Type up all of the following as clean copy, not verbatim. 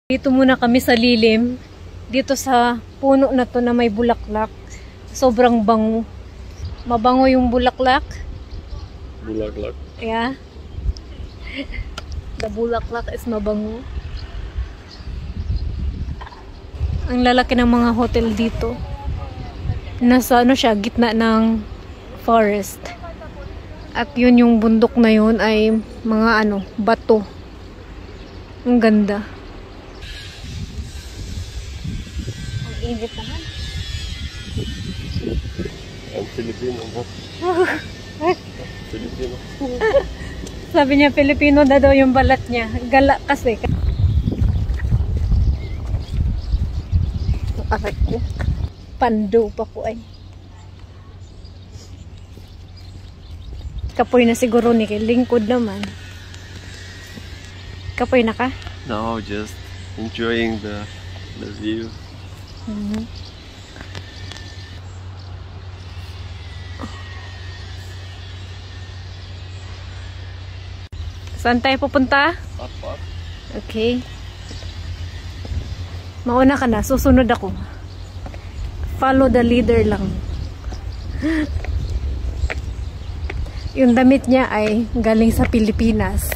Dito muna kami sa lilim. Dito sa puno na to na may bulaklak. Sobrang bango. Mabango yung bulaklak. Bulaklak. Yeah. The bulaklak is mabango. Ang lalaki ng mga hotel dito. Nasa siya, gitna ng forest. At yun yung bundok na yun ay mga bato. Ang ganda. Ang init naman. Ang Filipino mo. Filipino. Sabi niya, Filipino na daw yung balat niya. Gala kasi. Aray ko. Pando pa po ay. Kapoy na siguro ni kay lingkod naman. Kapoy na ka? No, just enjoying the view. Saan tayo pupunta? Apa? Okay. Mauna ka na, susunod ako. Follow the leader lang. Yung damit niya ay galing sa Pilipinas.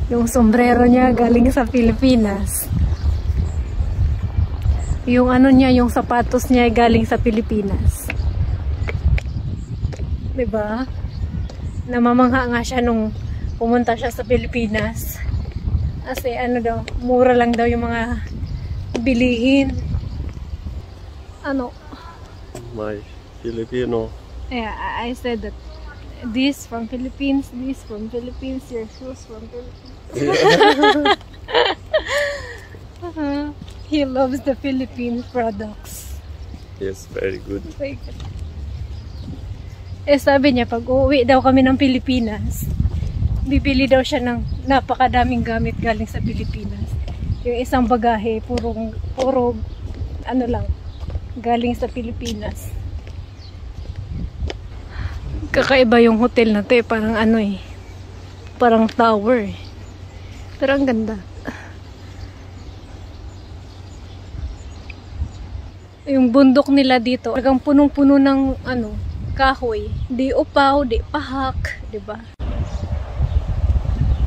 Yung sombrero niya galing sa Pilipinas. Yung niya, yung sapatos niya ay galing sa Pilipinas. Diba? Namamangha nga siya nung pumunta siya sa Pilipinas. Kasi daw, mura lang daw yung mga bilihin. My Filipino. Yeah, I said that this from Philippines, this from Philippines, your shoes from Philippines. He loves the Philippine products. Yes, very good. Sabi niya, pag uuwi daw kami ng Pilipinas, bibili daw siya ng napakadaming gamit galing sa Pilipinas. Yung isang bagahe, puro lang, galing sa Pilipinas. Kakaiba yung hotel na to parang parang tower pero ang ganda. Yung bundok nila dito talagang punong-puno ng kahoy, di upaw, di pahak, diba?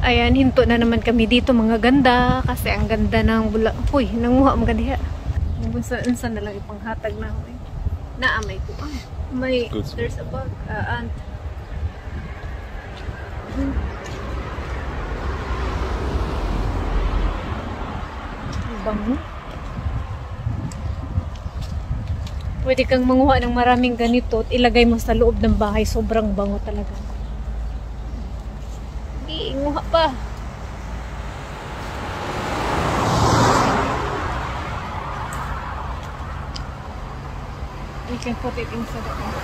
Ayan, hinto na naman kami dito mga ganda kasi ang ganda ng uy, nanguha mga diha. Saan na lang ipanghatag na ako naamay ko. May, there's a bug, ant. Bango. Pwede kang manguha ng maraming ganito at ilagay mo sa loob ng bahay. Sobrang bango talaga. Iinguha pa. We can put it inside the car.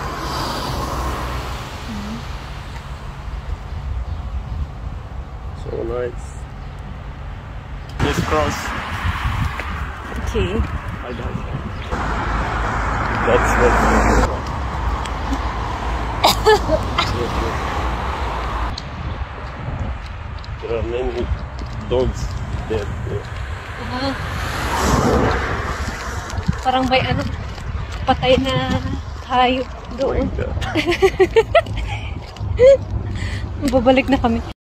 So nice. Let's cross. Okay. That's what. There are many dogs there. Parang may patay na hayop doon. Oh my God. Babalik na kami.